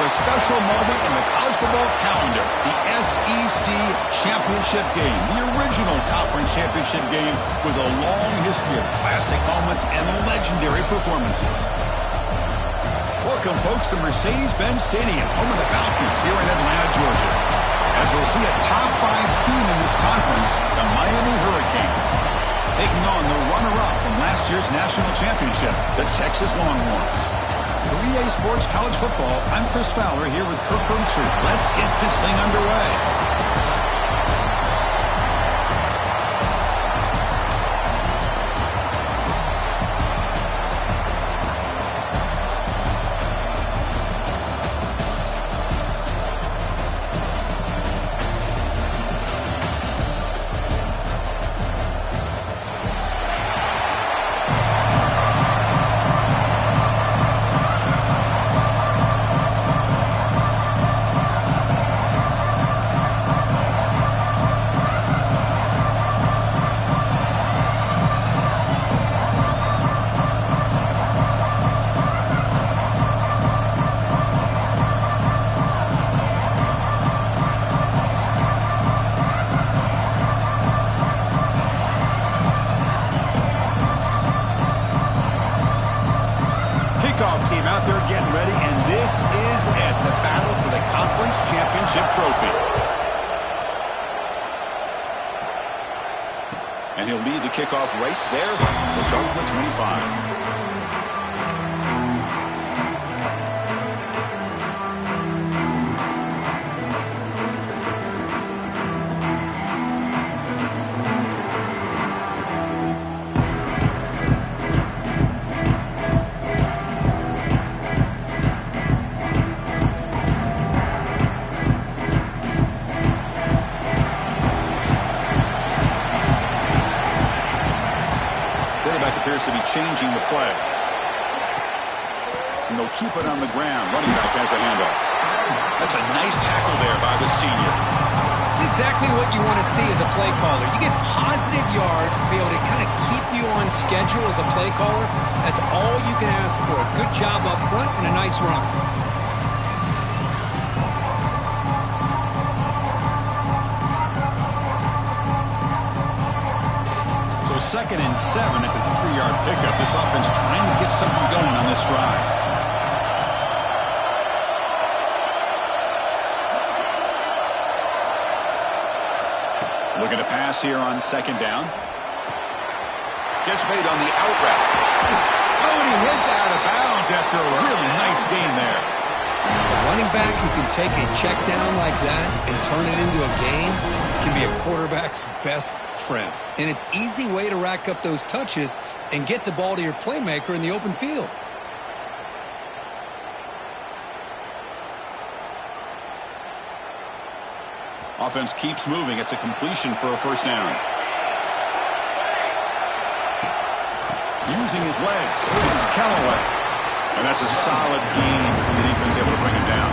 a special moment in the college football calendar, the SEC Championship game, the original conference championship game with a long history of classic moments and legendary performances. Welcome, folks, to Mercedes-Benz Stadium, home of the Falcons here in Atlanta, Georgia, as we'll see a top 5 team in this conference, the Miami Hurricanes, taking on the runner-up from last year's national championship, the Texas Longhorns. For EA Sports College Football, I'm Chris Fowler here with Kirk Herbstreit. Let's get this thing underway. Team out there getting ready, and this is it, the battle for the conference championship trophy. And he'll lead the kickoff right there. We'll start with 25. To be changing the play. And they'll keep it on the ground. Running back has a handoff. That's a nice tackle there by the senior. It's exactly what you want to see as a play caller. You get positive yards to be able to kind of keep you on schedule as a play caller. That's all you can ask for. A good job up front and a nice run. So 2nd and 7 at the 3-yard pickup. This offense trying to get something going on this drive. Looking to pass here on 2nd down. Gets made on the out route. Oh, and he hits out of bounds after a really nice gain there. A running back who can take a check down like that and turn it into a gain can be a quarterback's best friend. And it's an easy way to rack up those touches and get the ball to your playmaker in the open field. Offense keeps moving. It's a completion for a 1st down. Using his legs. It's Callaway. And that's a solid gain from the defense able to bring him down.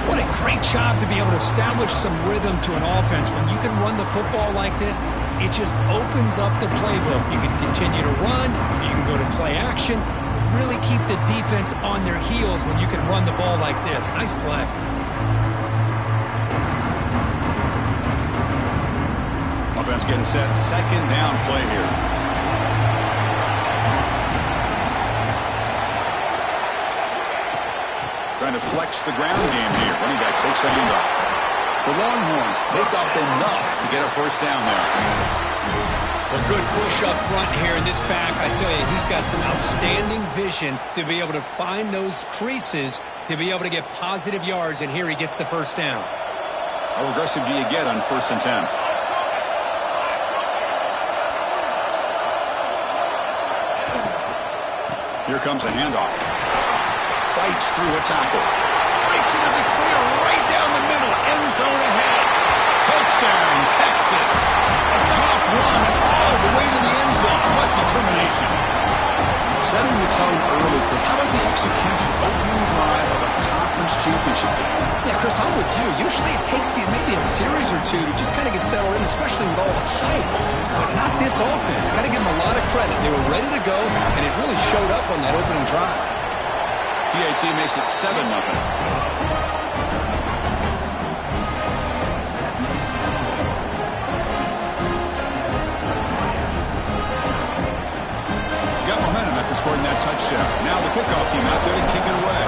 What a great job to be able to establish some rhythm to an offense. When you can run the football like this, it just opens up the playbook. You can continue to run. You can go to play action. You really keep the defense on their heels when you can run the ball like this. Nice play. Offense getting set. 2nd down play here. Trying to flex the ground game here. Running back takes the handoff. The Longhorns pick up enough to get a 1st down there. A good push up front here in this back. I tell you, he's got some outstanding vision to be able to find those creases, to be able to get positive yards, and here he gets the 1st down. How aggressive do you get on 1st and 10? Here comes a handoff. Fights through a tackle. Breaks into the clear right down the middle. End zone ahead. Touchdown, Texas. A tough run all the way to the end zone. What determination. Setting the tone early. How about the execution? Opening drive of a conference championship game. Yeah, Chris, I'm with you. Usually it takes you maybe a series or two to just kind of get settled in, especially with all the hype. But not this offense. Got to give them a lot of credit. They were ready to go, and it really showed up on that opening drive. PAT makes it 7-0. Scoring that touchdown. Now the kickoff team out there to kick it away.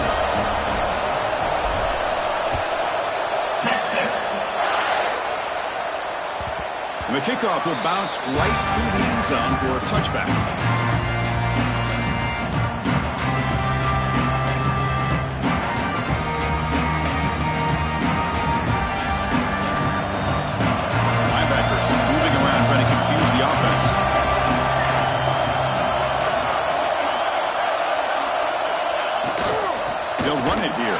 Texas. And the kickoff will bounce right through the end zone for a touchback. Linebackers moving around trying to confuse the offense. They'll run it here,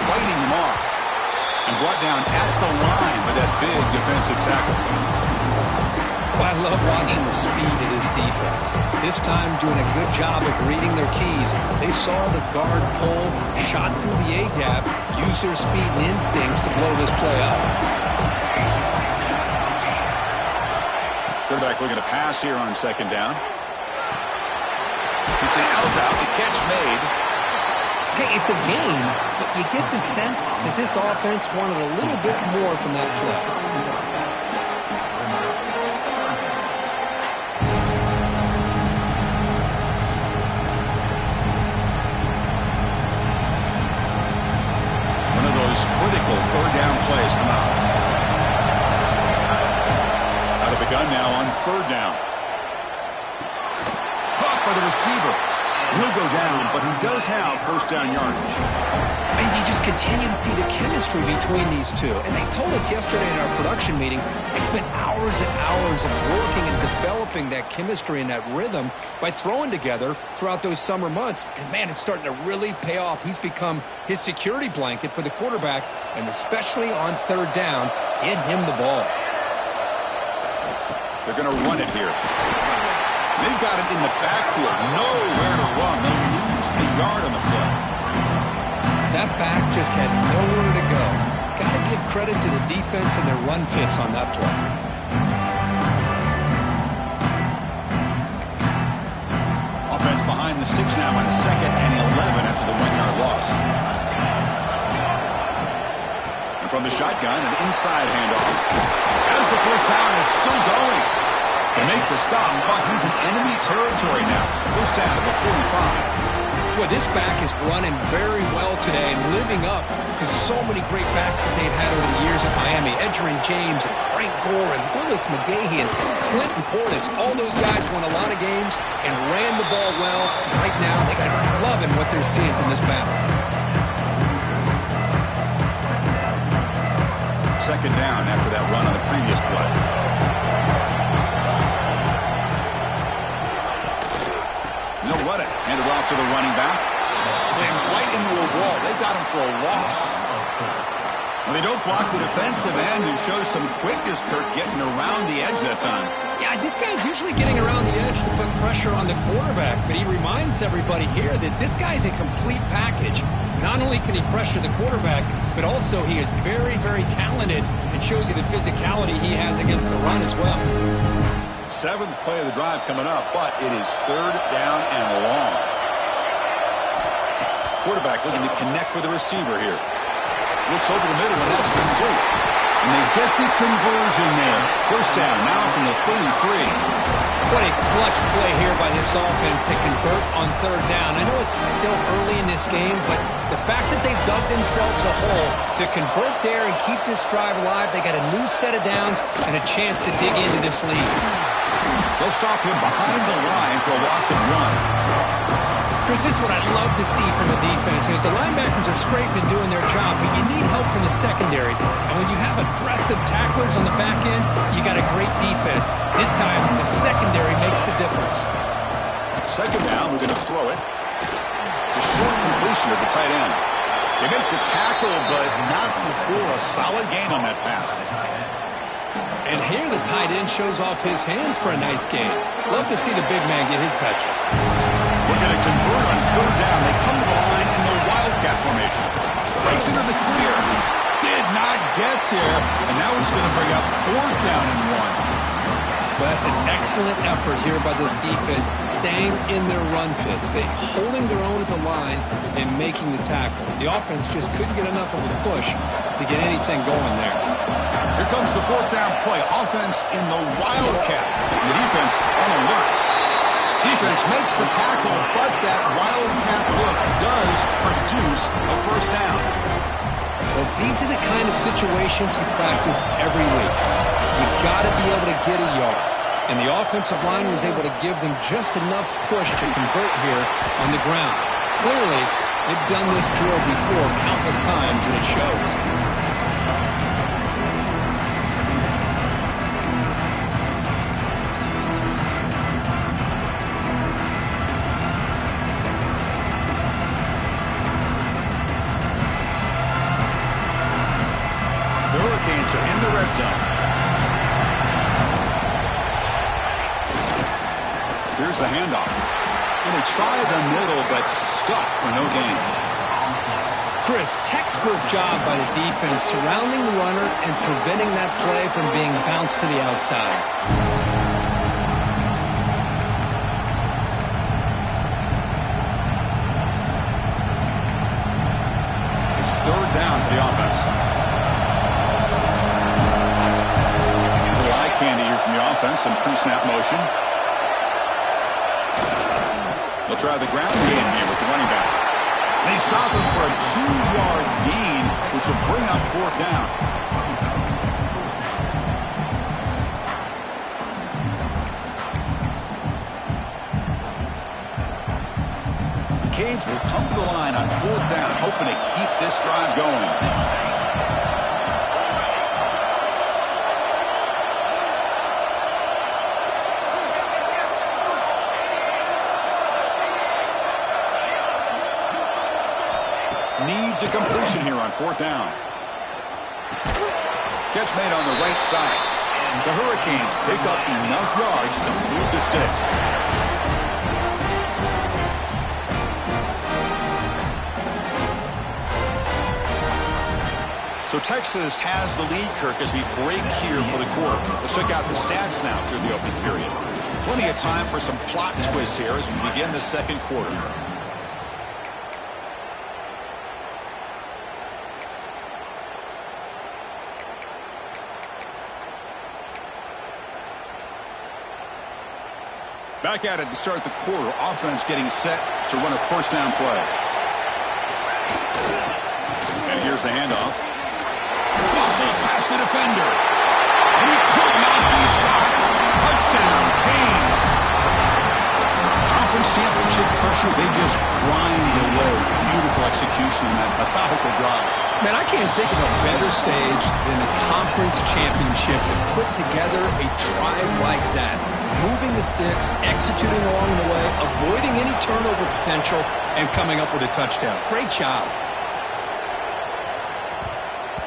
fighting him off, and brought down at the line by that big defensive tackle. Well, I love watching the speed of this defense. This time doing a good job of reading their keys. They saw the guard pull, shot through the A-gap, use their speed and instincts to blow this play up. Quarterback looking to pass here on second down. It's an out route, the catch made. Hey, it's a game, but you get the sense that this offense wanted a little bit more from that play. One of those critical third down plays come out. Out of the gun now on third down. Caught by the receiver. He'll go down, but he does have first down yardage. And you just continue to see the chemistry between these two. And they told us yesterday in our production meeting, they spent hours and hours of working and developing that chemistry and that rhythm by throwing together throughout those summer months. And, man, it's starting to really pay off. He's become his security blanket for the quarterback, and especially on third down, get him the ball. They're going to run it here. They've got it in the backfield. Nowhere to run. They'll lose a yard on the play. That back just had nowhere to go. Got to give credit to the defense and their run fits on that play. Offense behind the 6 now on 2nd and 11 after the 1-yard loss. And from the shotgun, an inside handoff. As the first down is still going. They make the stop, but he's in enemy territory now. First down at the 45. Boy, this back is running very well today and living up to so many great backs that they've had over the years at Miami. Edgerrin James and Frank Gore and Willis McGahee and Clinton Portis. All those guys won a lot of games and ran the ball well. Right now, they got loving what they're seeing from this back. Second down after that run on the previous play. They'll run it. Hand it off to the running back. Slams right into a wall. They've got him for a loss. Well, they don't block the defensive end, who shows some quickness, Kirk, getting around the edge that time. Yeah, this guy's usually getting around the edge to put pressure on the quarterback, but he reminds everybody here that this guy's a complete package. Not only can he pressure the quarterback, but also he is very, very talented and shows you the physicality he has against the run as well. 7th play of the drive coming up, but it is third down and long. Quarterback looking to connect with the receiver here. Looks over the middle, and that's complete. And they get the conversion there. First down now from the 33. What a clutch play here by this offense to convert on third down. I know it's still early in this game, but the fact that they've dug themselves a hole to convert there and keep this drive alive, they got a new set of downs and a chance to dig into this lead. They'll stop him behind the line for a loss of 1. Chris, this is what I'd love to see from the defense is the linebackers are scraping doing their job, but you need help from the secondary. And when you have aggressive tacklers on the back end, you got a great defense. This time, the secondary makes the difference. Second down, we're going to throw it. It's a short completion of the tight end. They make the tackle, but not before a solid gain on that pass. And here the tight end shows off his hands for a nice game. Love to see the big man get his touches. We're going to convert on third down. They come to the line in the Wildcat formation. Breaks into the clear. Did not get there. And now he's going to bring up fourth down and 1. Well, that's an excellent effort here by this defense, staying in their run fits. They're holding their own at the line and making the tackle. The offense just couldn't get enough of a push to get anything going there. Here comes the fourth down play. Offense in the wildcat. The defense on alert. Defense makes the tackle, but that wildcat look does produce a first down. Well, these are the kind of situations you practice every week. You got to be able to get a yard. And the offensive line was able to give them just enough push to convert here on the ground. Clearly, they've done this drill before countless times, and it shows. The Hurricanes are in the red zone. Here's the handoff. And they try the middle, but stuck for no gain. Chris, textbook job by the defense surrounding the runner and preventing that play from being bounced to the outside. It's third down for the offense. A little eye candy here from the offense, some pre-snap motion. They'll try the ground game here with the running back. And they stop him for a 2-yard gain, which will bring up fourth down. The Canes will come to the line on fourth down, hoping to keep this drive going. Needs a completion here on fourth down. Catch made on the right side. The Hurricanes pick up enough yards to move the sticks. So Texas has the lead, Kirk, as we break here for the quarter. Let's check out the stats now through the opening period. Plenty of time for some plot twists here as we begin the second quarter. Back at it to start the quarter. Offense getting set to run a first down play. And here's the handoff. Muscles past the defender. And he could not be stopped. Touchdown, Canes. Conference championship pressure, they just grind away. Beautiful execution in that methodical drive. Man, I can't think of a better stage than the conference championship to put together a drive like that. Moving the sticks, executing along the way, avoiding any turnover potential, and coming up with a touchdown. Great job.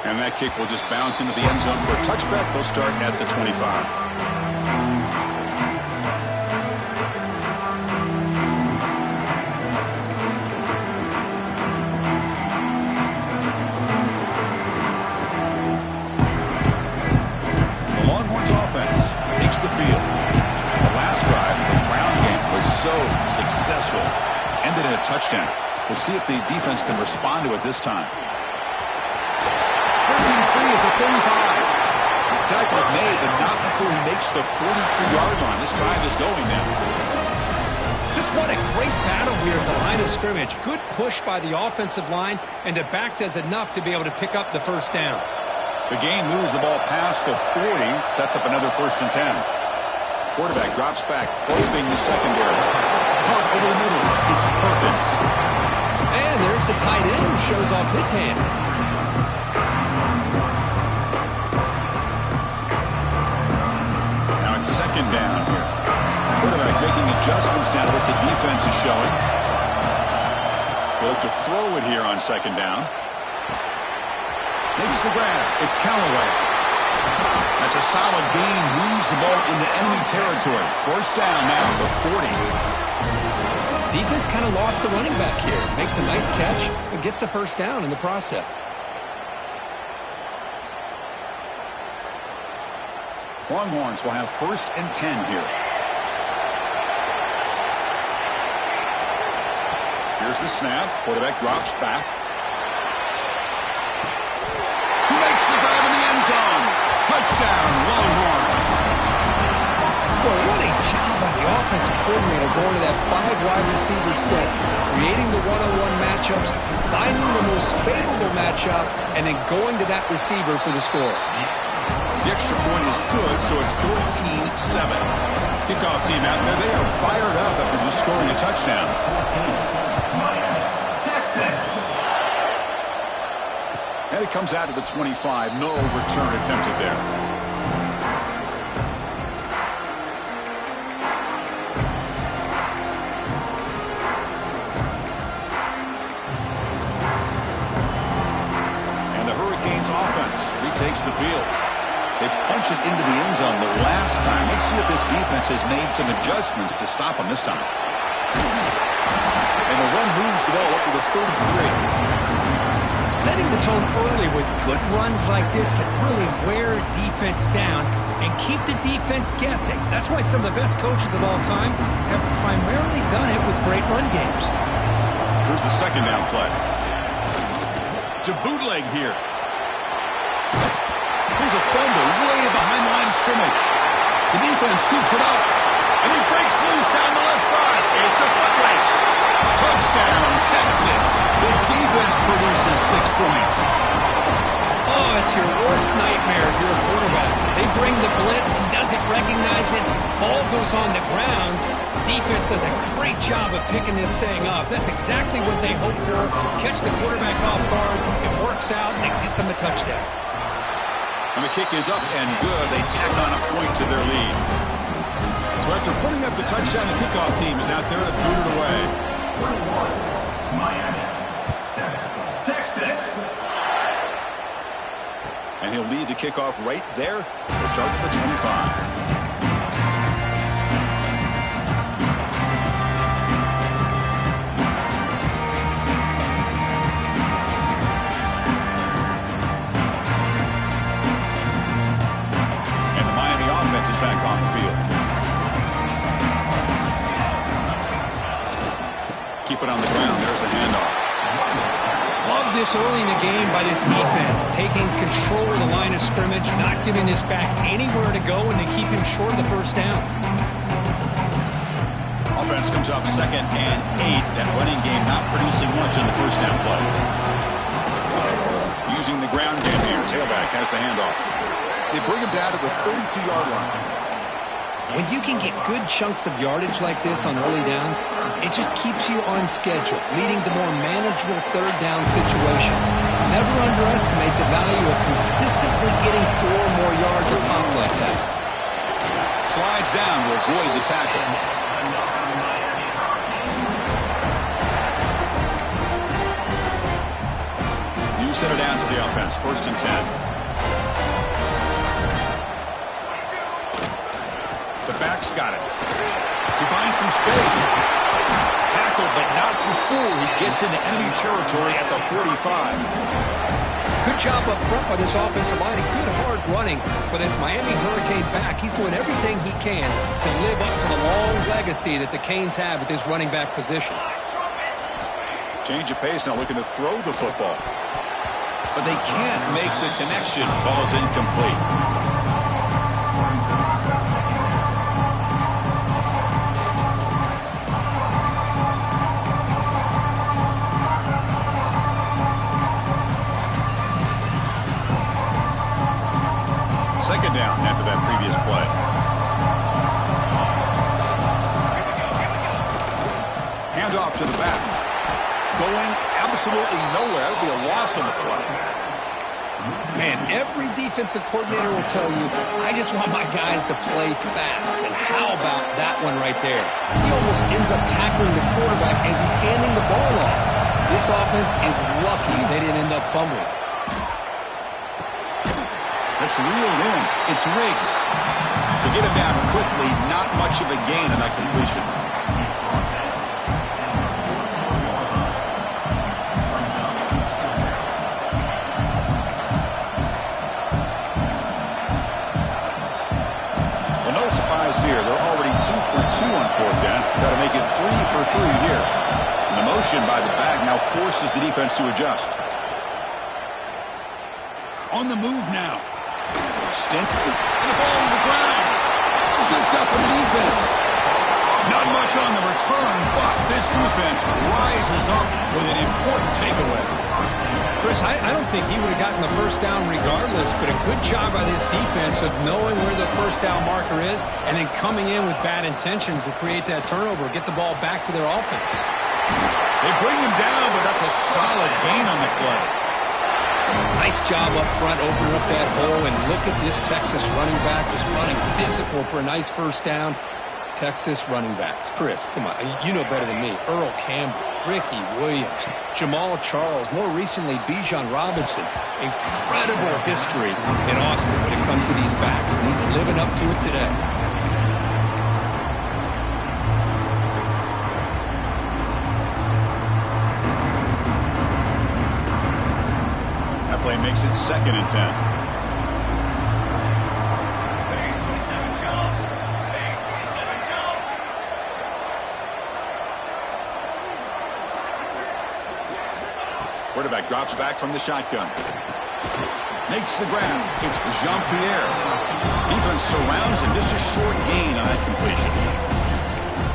And that kick will just bounce into the end zone for a touchback. They'll start at the 25. The field. The last drive, the ground game was so successful. Ended in a touchdown. We'll see if the defense can respond to it this time. Breaking free at the 35. The tackle is made, but not before he makes the 43-yard line. This drive is going now. Just what a great battle here at the line of scrimmage. Good push by the offensive line, and the back does enough to be able to pick up the first down. The game moves the ball past the 40, sets up another 1st and 10. Quarterback drops back, probing the secondary. Caught over the middle. It's Perkins. And there's the tight end who shows off his hands. Now it's 2nd down here. Quarterback making adjustments down to what the defense is showing. They look to throw it here on 2nd down. Makes the grab. It's Callaway. That's a solid gain. Moves the ball into enemy territory. 1st down now, the 40. Defense kind of lost the running back here. Makes a nice catch and gets the 1st down in the process. Longhorns will have 1st and 10 here. Here's the snap. Quarterback drops back. He makes the grab in the end zone. Touchdown, Longhorns. Well, what a job by the offensive coordinator going to that 5-wide receiver set, creating the one-on-one matchups, finding the most favorable matchup, and then going to that receiver for the score. The extra point is good, so it's 14-7. Kickoff team out there, they are fired up after just scoring a touchdown. And it comes out to the 25. No return attempted there. And the Hurricanes offense retakes the field. They punch it into the end zone the last time. Let's see if this defense has made some adjustments to stop them this time. And the run moves the ball up to the 33. Setting the tone early with good runs like this can really wear defense down and keep the defense guessing. That's why some of the best coaches of all time have primarily done it with great run games. Here's the 2nd down play. To bootleg here. Here's a fumble way behind the line of scrimmage. The defense scoops it up, and he breaks loose down the left side. It's a foot race. Touchdown, Texas. The defense produces 6 points. Oh, it's your worst nightmare if you're a quarterback. They bring the blitz. He doesn't recognize it. Ball goes on the ground. Defense does a great job of picking this thing up. That's exactly what they hope for. Catch the quarterback off guard. It works out, and it gets them a touchdown. And the kick is up and good. They tack on a point to their lead. So after putting up the touchdown, the kickoff team is out there to boot it away. 21, Miami, 7, Texas. And he'll lead the kickoff right there. We'll start at the 25. Is back on the field. Keep it on the ground. There's the handoff. Love this early in the game by this defense, taking control of the line of scrimmage, not giving this back anywhere to go, and to keep him short of the 1st down. Offense comes up 2nd and 8. That running game not producing much on the 1st down play. Using the ground game here. Tailback has the handoff. They bring him down to the 32-yard line. When you can get good chunks of yardage like this on early downs, it just keeps you on schedule, leading to more manageable 3rd down situations. Never underestimate the value of consistently getting 4 more yards a pop like that. Slides down to avoid the tackle. You set it down to the offense. 1st and 10. The back's got it. He finds some space. Tackled, but not before he gets into enemy territory at the 45. Good job up front by this offensive line and good hard running for this Miami Hurricane back. He's doing everything he can to live up to the long legacy that the Canes have with this running back position. Change of pace now, looking to throw the football. But they can't make the connection. Ball's incomplete. Second down after that previous play. Hand off to the back. Going absolutely nowhere. It'll be a loss on the play. Man, every defensive coordinator will tell you, I just want my guys to play fast. And how about that one right there? He almost ends up tackling the quarterback as he's handing the ball off. This offense is lucky they didn't end up fumbling. It's reeled in. It's Riggs. To get him down quickly, not much of a gain on that completion. Action by the back now forces the defense to adjust. On the move now. Stint. And the ball to the ground. Scooped up with the defense. Not much on the return, but this defense rises up with an important takeaway. Chris, I don't think he would have gotten the first down regardless, but a good job by this defense of knowing where the first down marker is and then coming in with bad intentions to create that turnover, get the ball back to their offense. They bring him down, but that's a solid gain on the play. Nice job up front, opening up that hole, and look at this Texas running back just running physical for a nice first down. Texas running backs. Chris, come on, you know better than me. Earl Campbell, Ricky Williams, Jamal Charles, more recently Bijan Robinson. Incredible history in Austin when it comes to these backs, and he's living up to it today. That play makes it 2nd and 10. Quarterback drops back from the shotgun. Makes the grab. It's Jean-Pierre. Defense surrounds him. Just a short gain on that completion.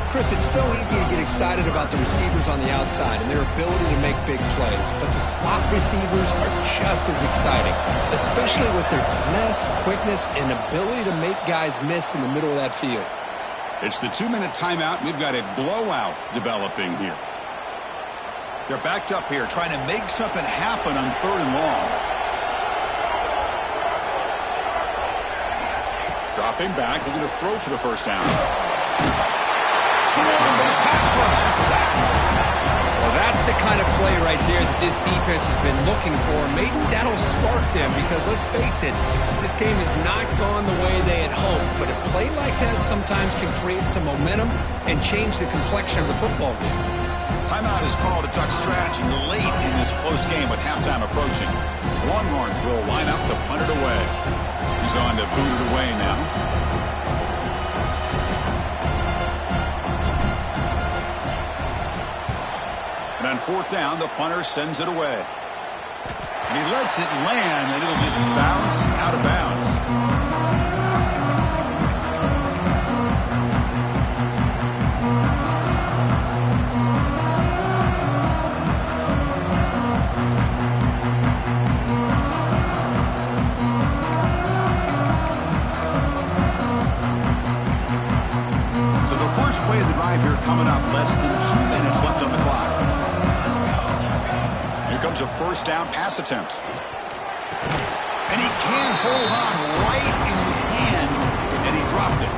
Chris, it's so easy to get excited about the receivers on the outside and their ability to make big plays, but the slot receivers are just as exciting, especially with their finesse, quickness, and ability to make guys miss in the middle of that field. It's the 2-minute timeout. We've got a blowout developing here. They're backed up here, trying to make something happen on 3rd and long. Dropping back, looking to throw for the first down. Swarmed by the pass rush, a sack. Well, that's the kind of play right there that this defense has been looking for. Maybe that'll spark them because, let's face it, this game has not gone the way they had hoped. But a play like that sometimes can create some momentum and change the complexion of the football game. Timeout is called to duck strategy late in this close game with halftime approaching. Longhorns will line up to punt it away. He's on to boot it away now. And on 4th down, the punter sends it away. And he lets it land, and it'll just bounce out of bounds. Play of the drive here coming up. Less than 2 minutes left on the clock. Here comes a first down pass attempt. And he can't hold on right in his hands, and he dropped it.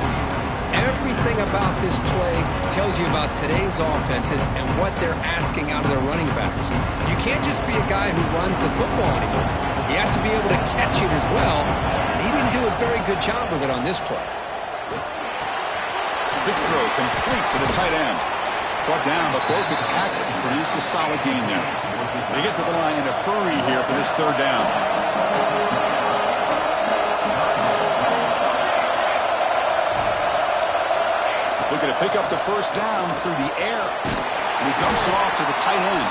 Everything about this play tells you about today's offenses and what they're asking out of their running backs. You can't just be a guy who runs the football anymore. You have to be able to catch it as well, and he didn't do a very good job of it on this play. Big throw complete to the tight end. Brought down, but broke the tackle to produce a solid gain there. They get to the line in a hurry here for this 3rd down. Looking to pick up the first down through the air. And he dumps it off to the tight end.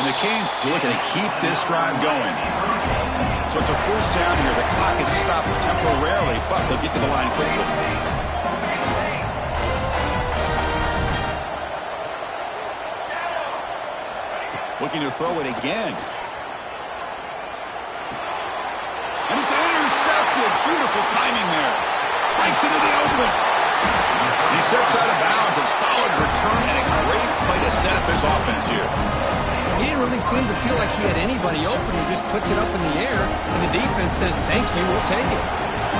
And the Canes are looking to keep this drive going. So it's a first down here. The clock is stopped temporarily, but they'll get to the line quickly. Looking to throw it again. And it's intercepted. Beautiful timing there. Breaks into the open. He steps out of bounds. A solid return and a great play to set up his offense here. He didn't really seem to feel like he had anybody open. He just puts it up in the air, and the defense says, thank you, we'll take it.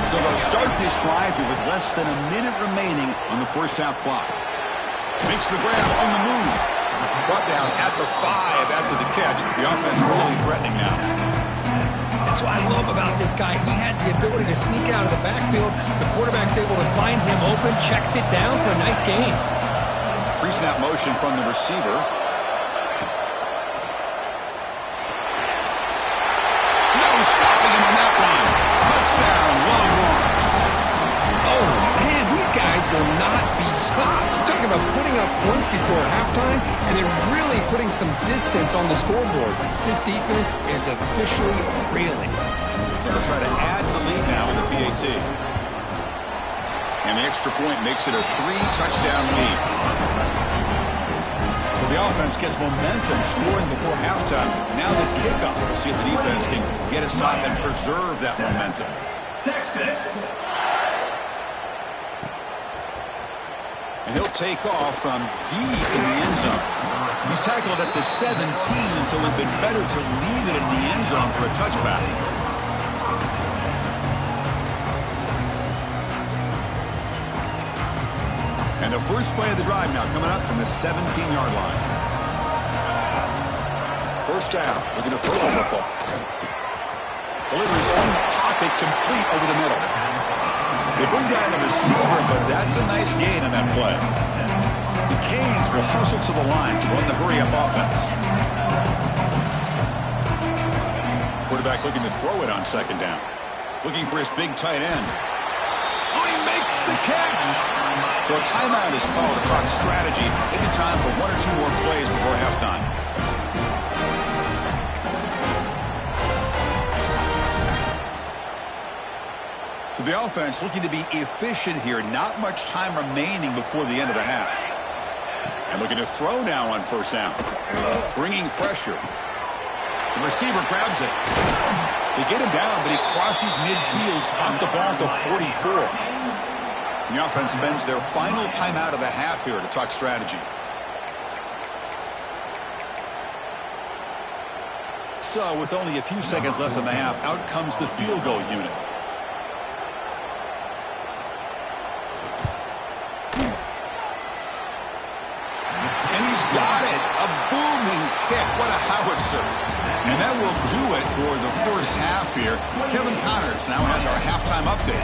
So they'll start this drive here with less than a minute remaining on the first half clock. Makes the grab on the move. Brought down at the 5 after the catch. The offense really threatening now. That's what I love about this guy. He has the ability to sneak out of the backfield. The quarterback's able to find him open, checks it down for a nice gain. Pre-snap motion from the receiver. No stopping him on that one. Touchdown, Longhorns. Oh, man, these guys will not be stopped. talking about putting up points before halftime and then really putting some distance on the scoreboard. This defense is officially reeling. They'll try to add to the lead now in the PAT. And the extra point makes it a 3-touchdown lead. So the offense gets momentum scoring before halftime. Now the kickoff. We'll see if the defense can get a stop and preserve that momentum. Texas. And he'll take off from deep in the end zone. He's tackled at the 17, so it would have been better to leave it in the end zone for a touchback. And the first play of the drive now coming up from the 17-yard line. First down, looking to throw the football. Delivers from the pocket, complete over the middle. They bring down the receiver, but that's a nice gain on that play. The Canes will hustle to the line to run the hurry-up offense. Quarterback looking to throw it on second down. Looking for his big tight end. Oh, he makes the catch! So a timeout is called to talk strategy. Maybe time for 1 or 2 more plays before halftime. So the offense looking to be efficient here. Not much time remaining before the end of the half. And looking to throw now on first down. Bringing pressure. The receiver grabs it. They get him down, but he crosses midfield, spot the ball at the 44. And the offense spends their final timeout of the half here to talk strategy. So with only a few seconds left in the half, out comes the field goal unit. Got it. A booming kick. What a howitzer. And that will do it for the first half here. Kevin Connors now has our halftime update.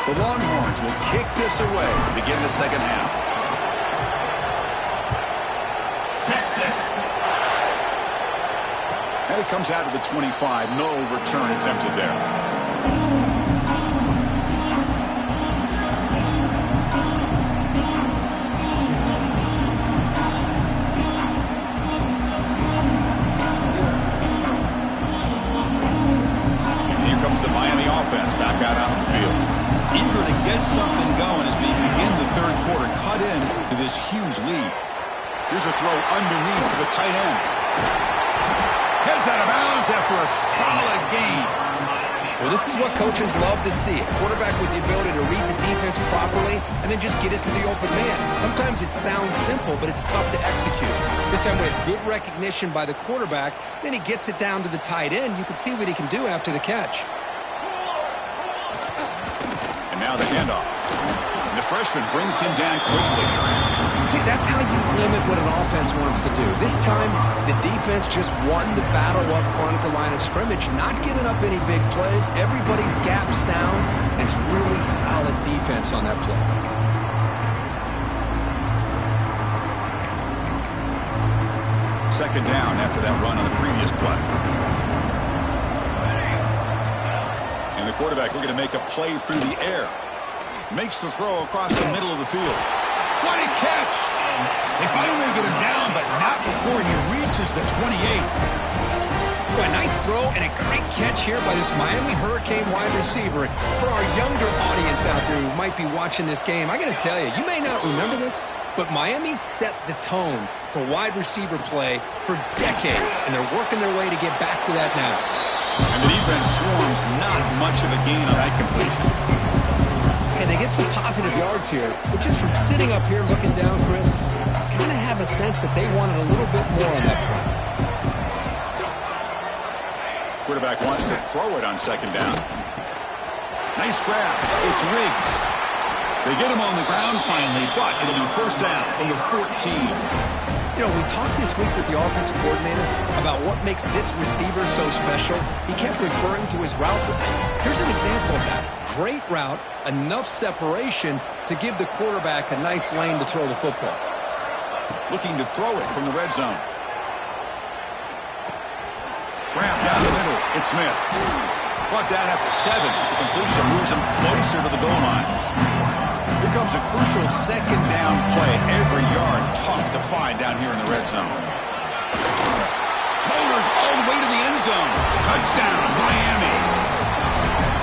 The Longhorns will kick this away to begin the second half. Texas. And it comes out of the 25. No return attempted there. And here comes the Miami offense back out on the field. Eager to get something going as we begin the third quarter. Cut in to this huge lead. Here's a throw underneath to the tight end. Heads out of bounds after a solid gain. Well, this is what coaches love to see. A quarterback with the ability to read the defense properly and then just get it to the open man. Sometimes it sounds simple, but it's tough to execute. This time we have good recognition by the quarterback. Then he gets it down to the tight end. You can see what he can do after the catch. And now the handoff. And the freshman brings him down quickly. See, that's how you limit what an offense wants to do. This time, the defense just won the battle up front at the line of scrimmage, not giving up any big plays. Everybody's gap sound, and it's really solid defense on that play. Second down after that run on the previous play. And the quarterback looking to make a play through the air. Makes the throw across the middle of the field. What a catch! They finally get him down, but not before he reaches the 28. Well, a nice throw and a great catch here by this Miami Hurricane wide receiver. For our younger audience out there who might be watching this game, I got to tell you, you may not remember this, but Miami set the tone for wide receiver play for decades, and they're working their way to get back to that now. And the defense swarms, not much of a gain on that completion. And they get some positive yards here, but just from sitting up here looking down, Chris, kind of have a sense that they wanted a little bit more on that play. Quarterback wants to throw it on second down. Nice grab. It's Riggs. They get him on the ground finally, but it'll be first down from the 14. You know, we talked this week with the offensive coordinator about what makes this receiver so special. He kept referring to his route with him. Here's an example of that. Great route, enough separation to give the quarterback a nice lane to throw the football. Looking to throw it from the red zone. It's Smith. Brought down at the 7. The completion moves him closer to the goal line. Here comes a crucial second down play. Every yard tough to find down here in the red zone. Motors all the way to the end zone. Touchdown, Miami.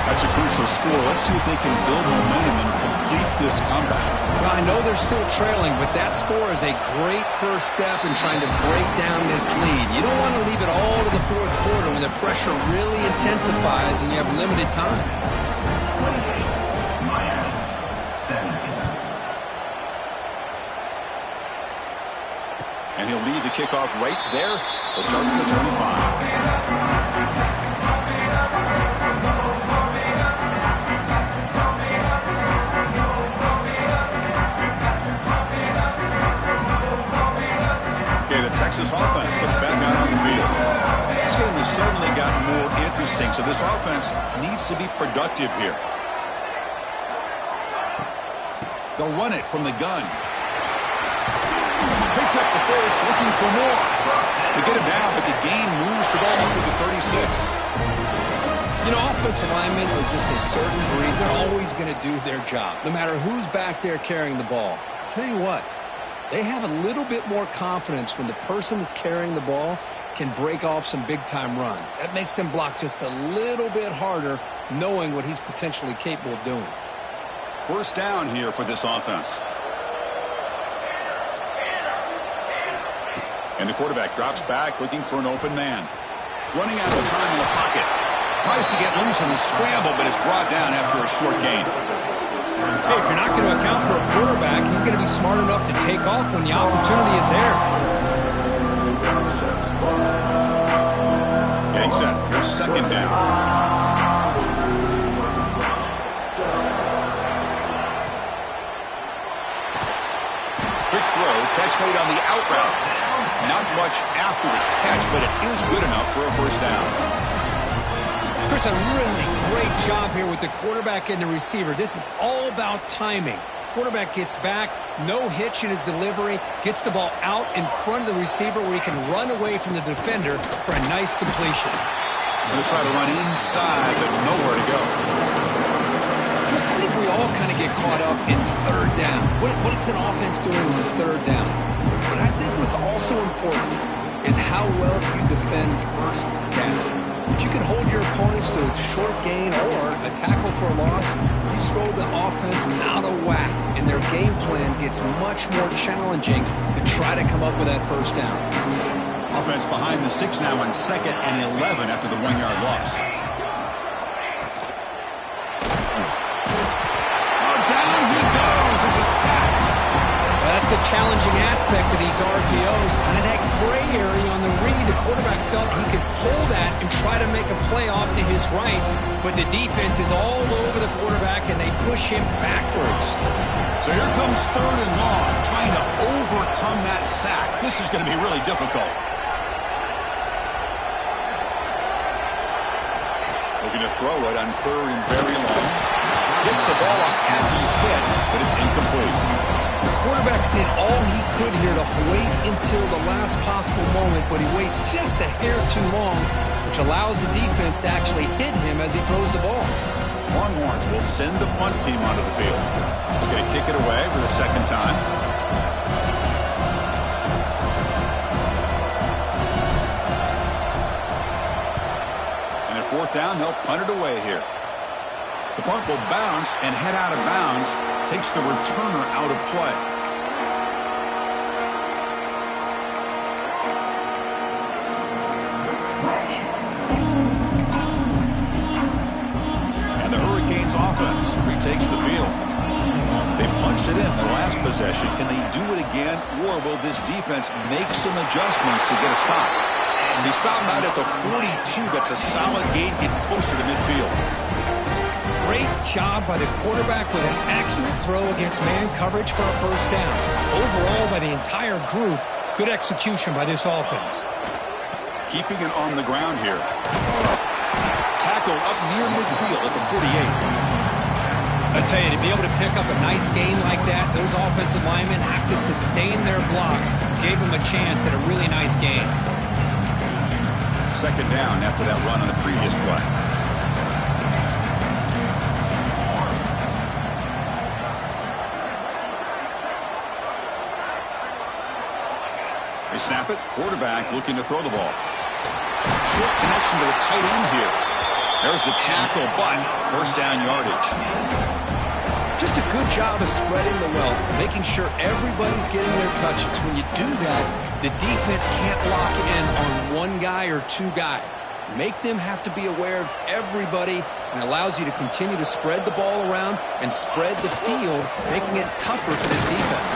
That's a crucial score. Let's see if they can build momentum and complete this comeback. Well, I know they're still trailing, but that score is a great first step in trying to break down this lead. You don't want to leave it all to the fourth quarter when the pressure really intensifies and you have limited time. Miami, 17. And he'll lead the kickoff right there. They'll start from the 25. Texas offense comes back out on the field. This game has certainly gotten more interesting, so this offense needs to be productive here. They'll run it from the gun. Picks up the first, looking for more. They get him down, but the gain moves the ball up to the 36. You know, offensive linemen are just a certain breed. They're always going to do their job, no matter who's back there carrying the ball. I'll tell you what. They have a little bit more confidence when the person that's carrying the ball can break off some big-time runs. That makes them block just a little bit harder, knowing what he's potentially capable of doing. First down here for this offense. And the quarterback drops back, looking for an open man. Running out of time in the pocket. Tries to get loose on the scramble, but is brought down after a short gain. Hey, if you're not going to account for a quarterback, he's going to be smart enough to take off when the opportunity is there. Getting set. Here's second down. Quick throw. Catch made on the out route. Not much after the catch, but it is good enough for a first down. Chris, a really great job here with the quarterback and the receiver. This is all about timing. Quarterback gets back, no hitch in his delivery, gets the ball out in front of the receiver where he can run away from the defender for a nice completion. Going to try to run inside, but nowhere to go. Chris, I think we all kind of get caught up in third down. What is an offense doing on third down? But I think what's also important is how well you defend first down. If you can hold your opponents to a short gain or a tackle for a loss, you throw the offense out of whack, and their game plan gets much more challenging to try to come up with that first down. Offense behind the 6 now on 2nd and 11 after the 1-yard loss. Oh, down he goes. It's a sack. Well, that's the challenging aspect of these RPOs, kind of that gray area on the read. The quarterback felt he could pull that and try to make a play off to his right, but the defense is all over the quarterback, and they push him backwards. So here comes 3rd and long, trying to overcome that sack. This is going to be really difficult. Looking to throw it on 3rd and very long. Gets the ball off as he's hit, but it's incomplete. The quarterback did all he could here to wait until the last possible moment, but he waits just a hair too long, which allows the defense to actually hit him as he throws the ball. Longhorns will send the punt team onto the field. They're going to kick it away for the second time. And at 4th down, they'll punt it away here. The punt will bounce and head out of bounds. Takes the returner out of play. And the Hurricanes offense retakes the field. They punched it in the last possession. Can they do it again, or will this defense make some adjustments to get a stop? They stop out at the 42. That's a solid gain, getting closer to midfield. Great job by the quarterback with an accurate throw against man coverage for a first down. Overall, by the entire group, good execution by this offense. Keeping it on the ground here. Tackle up near midfield at the 48. I tell you, to be able to pick up a nice gain like that, those offensive linemen have to sustain their blocks. Gave them a chance at a really nice gain. Second down after that run on the previous play. They snap it. Quarterback looking to throw the ball. Short connection to the tight end here. There's the tackle, but first down yardage. Just a good job of spreading the wealth, making sure everybody's getting their touches. When you do that, the defense can't lock in on one guy or two guys. Make them have to be aware of everybody, and allows you to continue to spread the ball around and spread the field, making it tougher for this defense.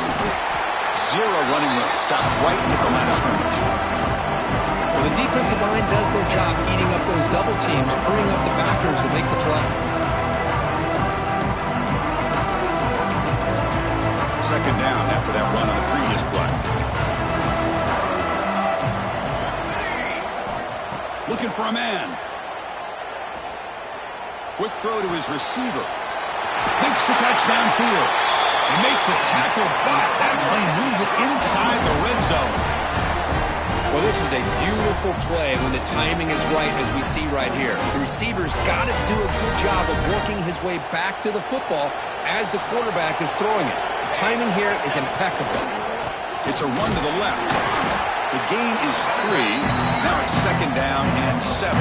Zero running room. Stop right at the line of scrimmage. Well, the defensive line does their job eating up those double teams, freeing up the backers to make the play. Second down after that run on the previous play. Looking for a man. Quick throw to his receiver. Makes the catch downfield. They make the tackle, but that play moves it inside the red zone. Well, this is a beautiful play when the timing is right, as we see right here. The receiver's got to do a good job of working his way back to the football as the quarterback is throwing it. The timing here is impeccable. It's a run to the left. The gain is 3. Now it's second down and 7.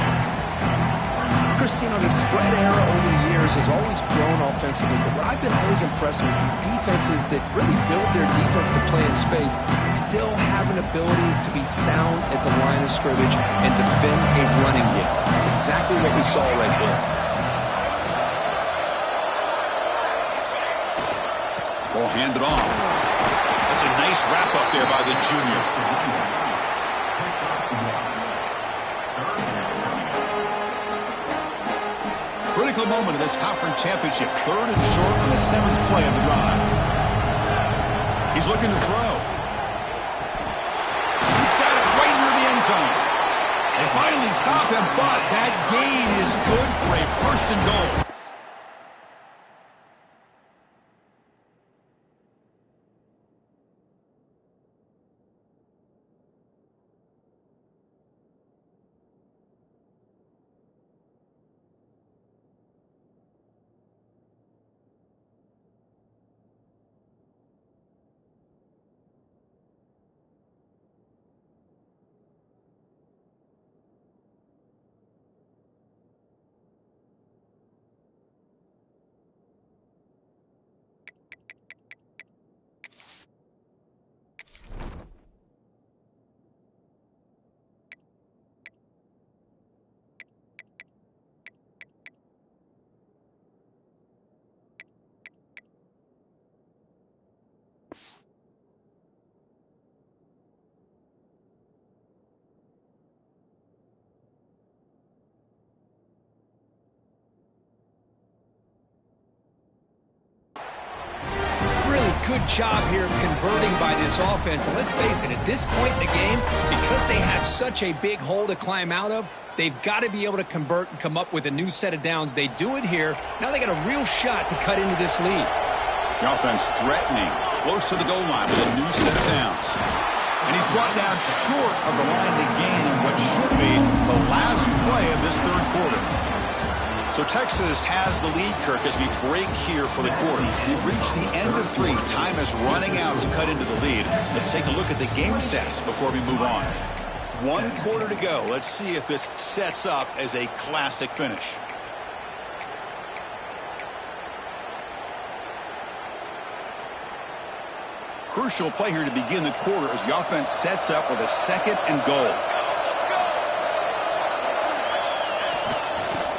Christine, the spread era over the years has always grown offensively, but what I've been always impressed with defenses that really build their defense to play in space still have an ability to be sound at the line of scrimmage and defend a running game. That's exactly what we saw right there. Ball handed off. That's a nice wrap up there by the junior. Critical moment of this conference championship. Third and short on the 7th play of the drive. He's looking to throw. He's got it right near the end zone. They finally stop him, but that gain is good for a first and goal. Good job here of converting by this offense. And let's face it, at this point in the game, because they have such a big hole to climb out of, they've got to be able to convert and come up with a new set of downs. They do it here. Now they got a real shot to cut into this lead. The offense threatening, close to the goal line with a new set of downs. And he's brought down short of the line to gain what should be the last play of this third quarter. So Texas has the lead, Kirk, as we break here for the quarter. We've reached the end of 3. Time is running out to cut into the lead. Let's take a look at the game stats before we move on. 1 quarter to go. Let's see if this sets up as a classic finish. Crucial play here to begin the quarter as the offense sets up with a 2nd and goal.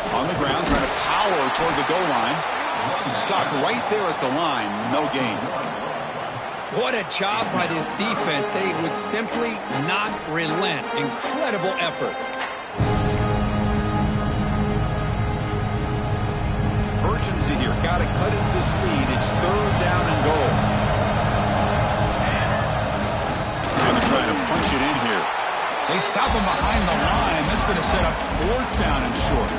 On the ground, trying to power toward the goal line. Stuck right there at the line. No gain. What a job by this defense. They would simply not relent. Incredible effort. Urgency here. Got to cut into this lead. It's 3rd down and goal. And they're trying to punch it in here. They stop him behind the line. That's going to set up 4th down and short.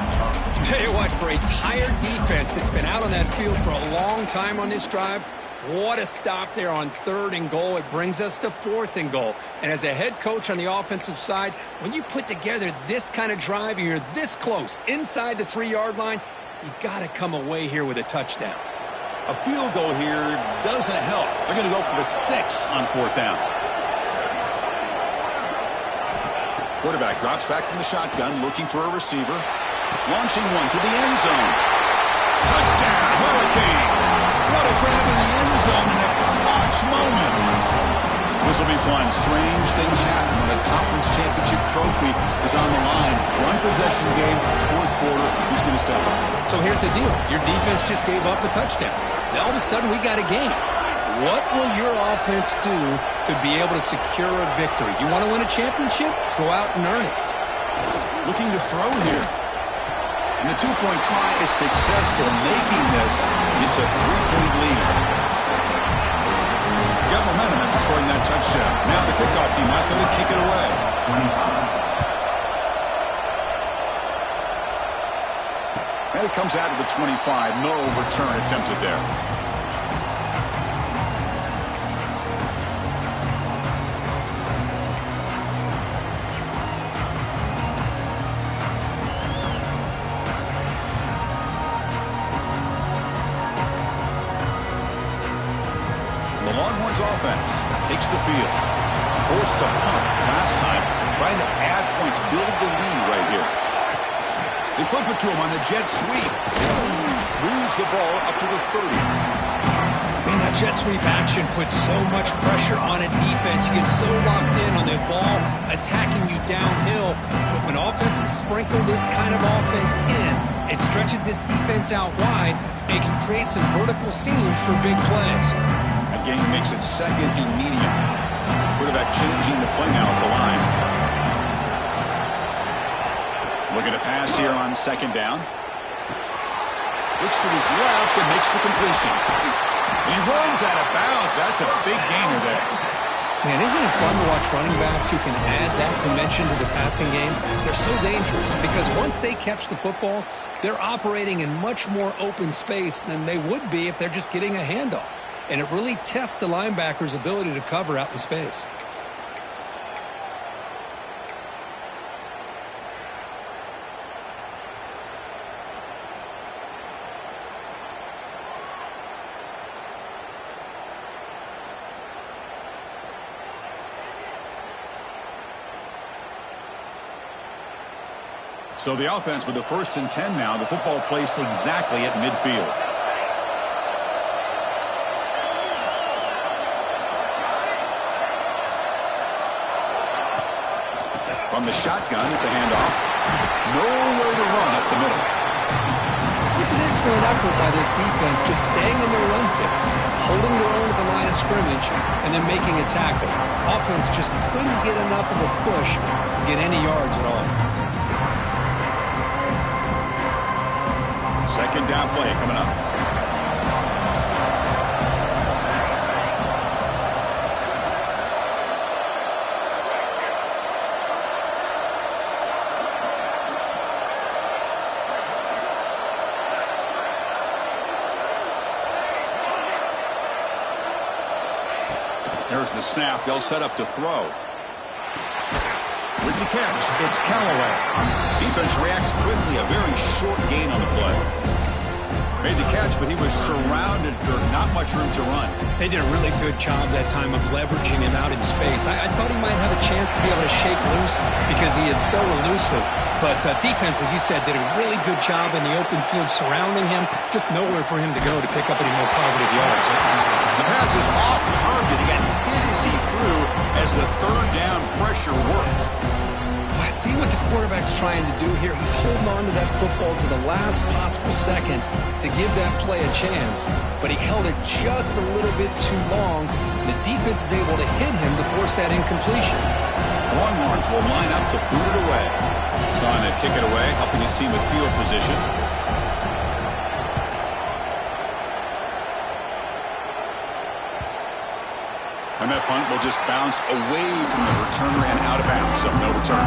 Tell you what, for a tired defense that's been out on that field for a long time on this drive, What a stop there on 3rd and goal. It brings us to 4th and goal. And as a head coach on the offensive side, when you put together this kind of drive and you're this close inside the 3-yard line, you got to come away here with a touchdown. A field goal here doesn't help. They're going to go for the 6 on 4th down. Quarterback drops back from the shotgun, looking for a receiver. Launching one to the end zone. Touchdown, Hurricanes! What a grab in the end zone in a clutch moment. This will be fun. Strange things happen when a conference championship trophy is on the line. One possession game, 4th quarter. Who's going to step up? So here's the deal. Your defense just gave up a touchdown. Now all of a sudden we got a game. What will your offense do to be able to secure a victory? You want to win a championship? Go out and earn it. Looking to throw here. And the 2-point try is successful, making this just a 3-point lead. Got momentum after scoring that touchdown. Now the kickoff team out there to kick it away. 25. And it comes out of the 25. No return attempted there. Offense takes the field. Forced to punt last time. Trying to add points, build the lead right here. They flip it to him on the jet sweep. Moves the ball up to the 30. Man, that jet sweep action puts so much pressure on a defense. You get so locked in on the ball attacking you downhill. But when offenses sprinkle this kind of offense in, it stretches this defense out wide and can create some vertical seams for big plays. Again, makes it 2nd and medium. Quarterback changing the play now at the line. Looking to pass here on 2nd down. Looks to his left and makes the completion. And he runs out of bounds. That's a big gainer there. Man, isn't it fun to watch running backs who can add that dimension to the passing game? They're so dangerous because once they catch the football, they're operating in much more open space than they would be if they're just getting a handoff. And it really tests the linebacker's ability to cover out the space. So the offense with the 1st and 10 now. The football placed exactly at midfield. From the shotgun, it's a handoff. Nowhere to run up the middle. It's an excellent effort by this defense, just staying in their run fits, holding their own at the line of scrimmage, and then making a tackle. Offense just couldn't get enough of a push to get any yards at all. 2nd down play coming up. There's the snap. They'll set up to throw. With the catch, it's Callaway. Defense reacts quickly. A very short gain on the play. Made the catch, but he was surrounded for not much room to run. They did a really good job that time of leveraging him out in space. I thought he might have a chance to be able to shake loose because he is so elusive. But defense, as you said, did a really good job in the open field surrounding him. Just nowhere for him to go to pick up any more positive yards. The pass is off target. He got hit as he threw as the 3rd down pressure worked. I see what the quarterback's trying to do here. He's holding on to that football to the last possible second to give that play a chance, but he held it just a little bit too long. The defense is able to hit him to force that incompletion. Longhorns will line up to boot it away. Saw him kick it away, helping his team with field position. And that punt will just bounce away from the returner and out of bounds, so no return.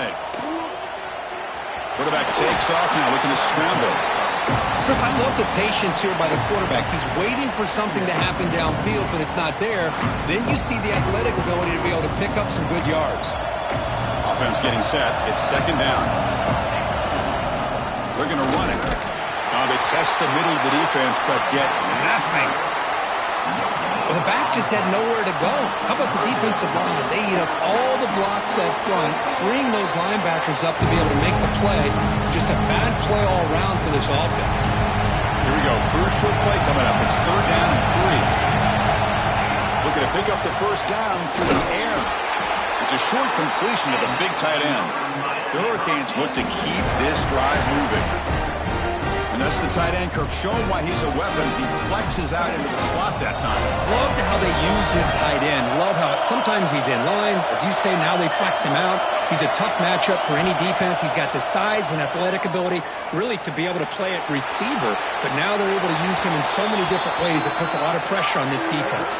play. Quarterback takes off now, looking to scramble. Chris, I love the patience here by the quarterback. He's waiting for something to happen downfield, but it's not there. Then you see the athletic ability to be able to pick up some good yards. Offense getting set. It's second down. They're going to run it. They test the middle of the defense, but get nothing. Well, the back just had nowhere to go. How about the defensive line? They eat up all the blocks up front, freeing those linebackers up to be able to make the play. Just a bad play all around for this offense. Here we go. Crucial play coming up. It's third down and 3. Looking to pick up the first down through the air. It's a short completion to the big tight end. The Hurricanes look to keep this drive moving. And that's the tight end, Kirk, showing why he's a weapon as he flexes out into the slot that time. Love how they use his tight end. Love how sometimes he's in line. As you say, now they flex him out. He's a tough matchup for any defense. He's got the size and athletic ability really to be able to play at receiver. But now they're able to use him in so many different ways. It puts a lot of pressure on this defense.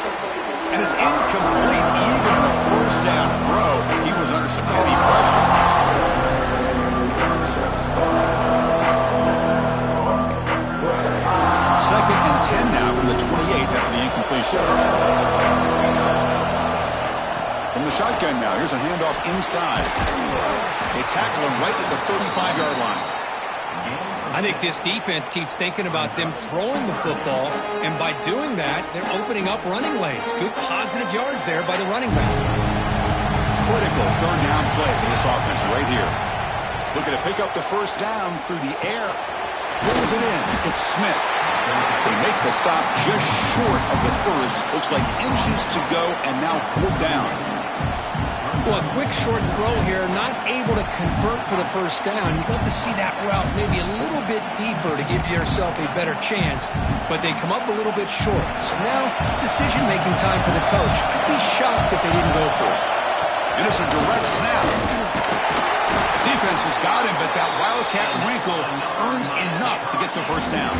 And it's incomplete. Even in the first down throw, he was under some heavy pressure. Second and 10 now from the 28 after the incompletion. From the shotgun now, here's a handoff inside. They tackle him right at the 35-yard line. I think this defense keeps thinking about them throwing the football, and by doing that, they're opening up running lanes. Good positive yards there by the running back. Critical third down play for this offense right here. Looking to pick up the first down through the air. Pulls it in. It's Smith. They make the stop just short of the first. Looks like inches to go, and now fourth down. Well, a quick short throw here, not able to convert for the first down. You'd love to see that route maybe a little bit deeper to give yourself a better chance, but they come up a little bit short. So now, decision-making time for the coach. I'd be shocked if they didn't go for it. And it's a direct snap. Defense has got him, but that Wildcat wrinkle earns enough to get the first down.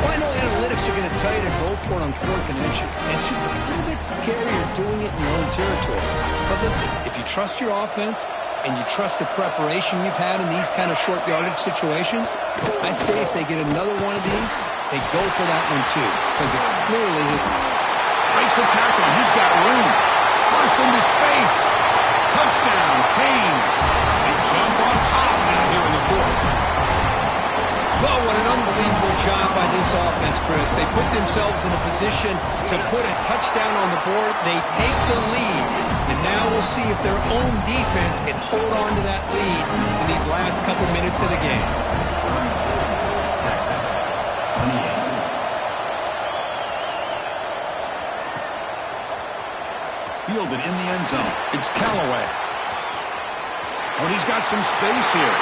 Well, I know analytics are going to tell you to go for it on 4th and inches. It's just a little bit scarier doing it in your own territory. But listen, if you trust your offense and you trust the preparation you've had in these kind of short yardage situations, I say if they get another one of these, they go for that one too. Because it clearly breaks the tackle. He's got room. Bursts into space. Touchdown, Canes. They jump on top now here in the fourth. Oh, what an unbelievable job by this offense, Chris. They put themselves in a position to put a touchdown on the board. They take the lead, and now we'll see if their own defense can hold on to that lead in these last couple minutes of the game. Fielded in the end zone. It's Callaway. Oh, and he's got some space here.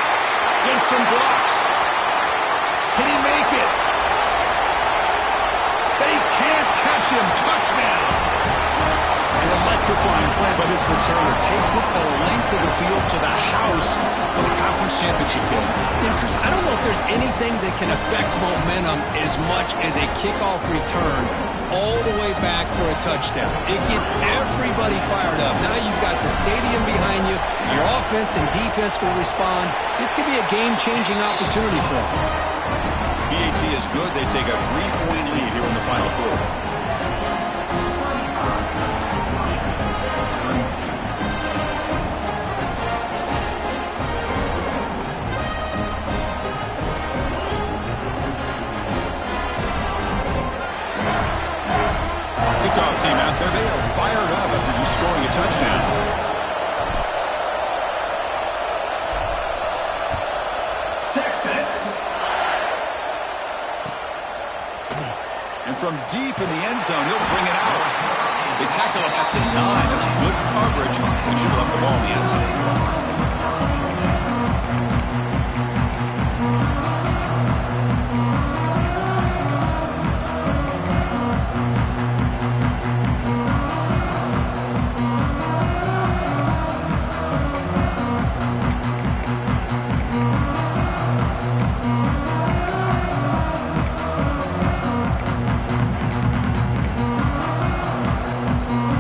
Gets some blocks. Can he make it? They can't catch him. Touchdown. An electrifying play by this returner. Takes it the length of the field to the house for the conference championship game. You know, Chris, I don't know if there's anything that can affect momentum as much as a kickoff return all the way back for a touchdown. It gets everybody fired up. Now you've got the stadium behind you. Your offense and defense will respond. This could be a game-changing opportunity for them. BAT is good. They take a 3-point lead here in the final quarter. Kickoff team out there. They are fired up after just scoring a touchdown. Texas. And from deep in the end zone, he'll bring it out. They tackle him at the 9. That's good coverage. He should have left the ball in the end zone.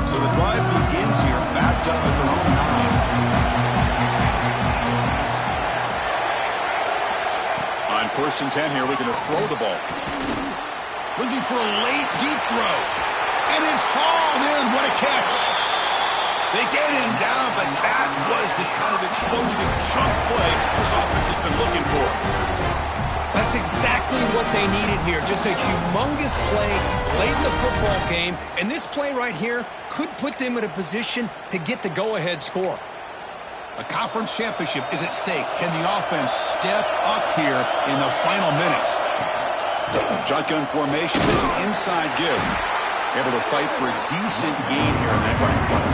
So the drive begins here, backed up at their own 9. first and 10 here, looking to throw the ball. Looking for a late, deep throw. And it's hauled in. What a catch. They get him down, but that was the kind of explosive chunk play this offense has been looking for. That's exactly what they needed here. Just a humongous play late in the football game. And this play right here could put them in a position to get the go-ahead score. A conference championship is at stake. Can the offense step up here in the final minutes? Shotgun formation is an inside give. Able to fight for a decent gain here in that running play.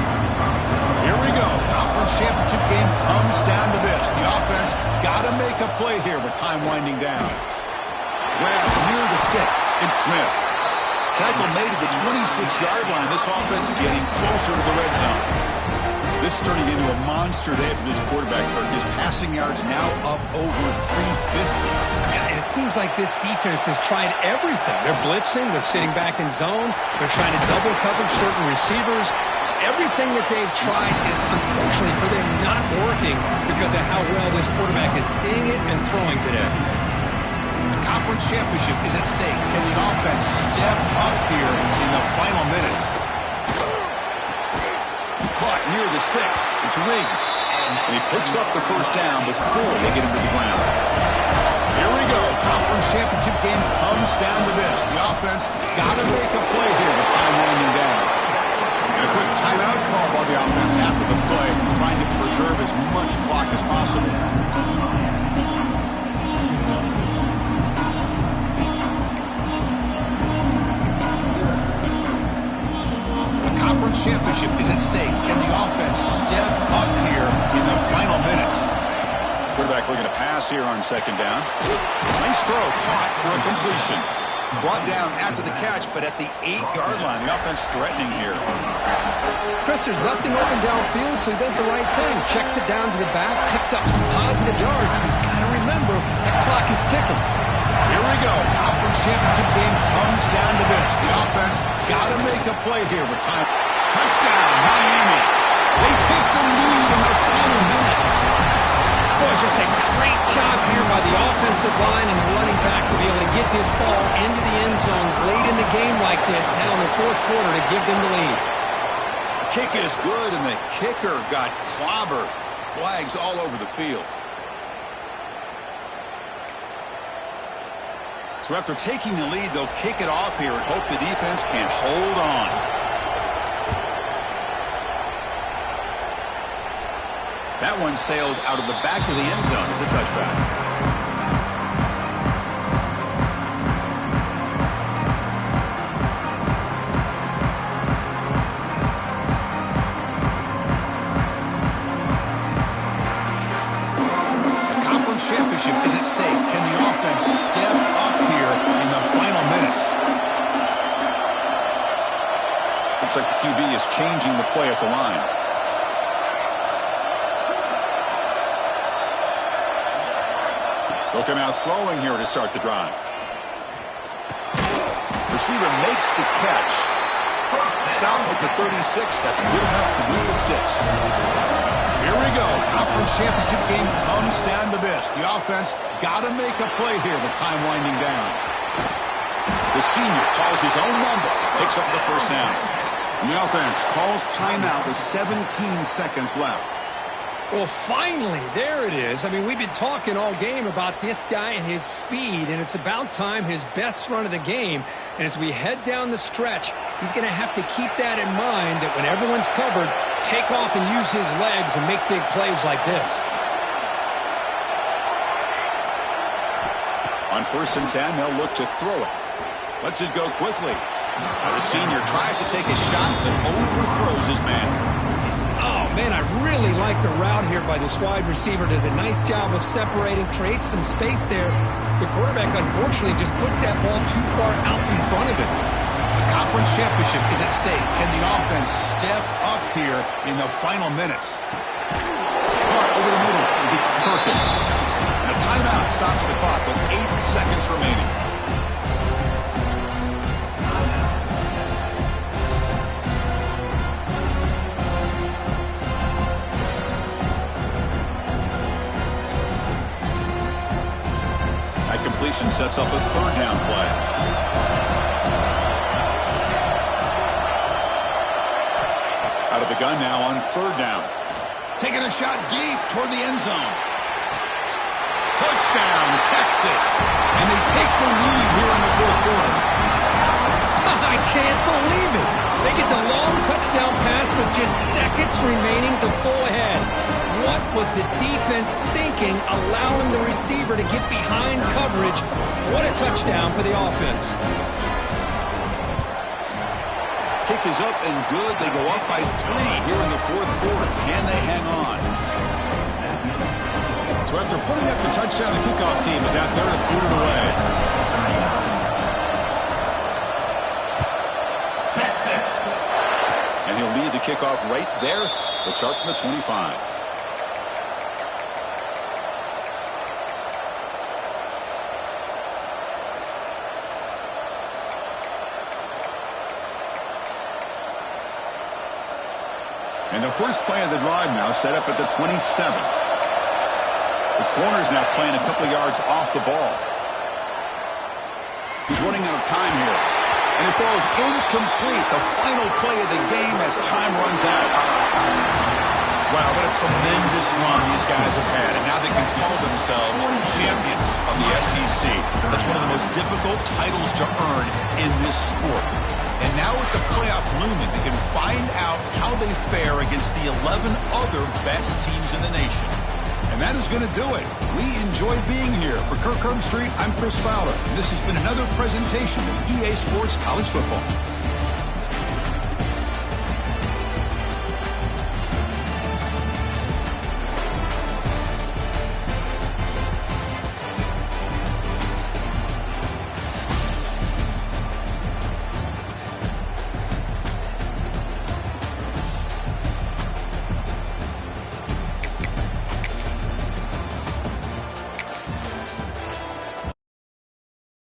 Here we go. Conference championship game comes down to this. The offense got to make a play here with time winding down. Grab near the sticks. It's Smith. Tackle made at the 26-yard line. This offense getting closer to the red zone. This is turning into a monster day for this quarterback. His passing yards now up over 350. Yeah, and it seems like this defense has tried everything. They're blitzing. They're sitting back in zone. They're trying to double cover certain receivers. Everything that they've tried is, unfortunately for them, not working because of how well this quarterback is seeing it and throwing today. The conference championship is at stake. Can the offense step up here in the final minutes? Caught near the sticks. It's Riggs. And he picks up the first down before they get him to the ground. Here we go. Conference championship game comes down to this. The offense got to make a play here with time winding down. And a quick timeout call by the offense after the play, trying to preserve as much clock as possible. The conference championship is at stake. Can the offense step up here in the final minutes? Quarterback looking to pass here on second down. Nice throw, caught for a completion. Brought down after the catch, but at the 8-yard line. The offense threatening here. Chris, there's nothing open downfield, so he does the right thing. Checks it down to the back, picks up some positive yards. But he's got to remember that clock is ticking. Here we go. Conference championship game comes down to this. The offense got to make a play here with time. Touchdown, Miami. They take the lead in the final minute. Boy, just a great job here by the offensive line and the running back to be able to get this ball into the end zone late in the game like this, now in the fourth quarter, to give them the lead. Kick is good, and the kicker got clobbered. Flags all over the field. So after taking the lead, they'll kick it off here and hope the defense can hold on. That one sails out of the back of the end zone at the touchback. The conference championship is at stake. Can the offense step up here in the final minutes? Looks like the QB is changing the play at the line. They'll come out throwing here to start the drive. Receiver makes the catch. Stop at the 36. That's good enough to move the sticks. Here we go. Conference championship game comes down to this. The offense got to make a play here with time winding down. The senior calls his own number. Picks up the first down. And the offense calls timeout with 17 seconds left. Well, finally, there it is. I mean, we've been talking all game about this guy and his speed, and it's about time his best run of the game. And as we head down the stretch, he's going to have to keep that in mind, that when everyone's covered, take off and use his legs and make big plays like this. On first and 10, they'll look to throw it. Lets it go quickly. Now the senior tries to take a shot, but overthrows his man. Oh, man, I really like the route here by this wide receiver. Does a nice job of separating, creates some space there. The quarterback, unfortunately, just puts that ball too far out in front of him. The conference championship is at stake. Can the offense step up here in the final minutes? Caught over the middle against Perkins. And a timeout stops the clock with 8 seconds remaining. formation sets up a third down play. Out of the gun now on third down. Taking a shot deep toward the end zone. Touchdown, Texas. And they take the lead here in the fourth quarter. I can't believe it. They get the long touchdown pass with just seconds remaining to pull ahead. What was the defense thinking, allowing the receiver to get behind coverage? What a touchdown for the offense. Kick is up and good. They go up by 3 here in the fourth quarter. Can they hang on? So after putting up the touchdown, the kickoff team is out there to boot it away. Texas. And he'll lead the kickoff right there. They'll start from the 25. And the first play of the drive now set up at the 27. The corner's now playing a couple of yards off the ball. He's running out of time here. And it falls incomplete. The final play of the game as time runs out. Wow, what a tremendous run these guys have had. And now they can call themselves champions of the SEC. That's one of the most difficult titles to earn in this sport. And now with the playoff looming, they can find out how they fare against the 11 other best teams in the nation. And that is going to do it. We enjoy being here. For Kirk Street, I'm Chris Fowler. And this has been another presentation of EA Sports College Football.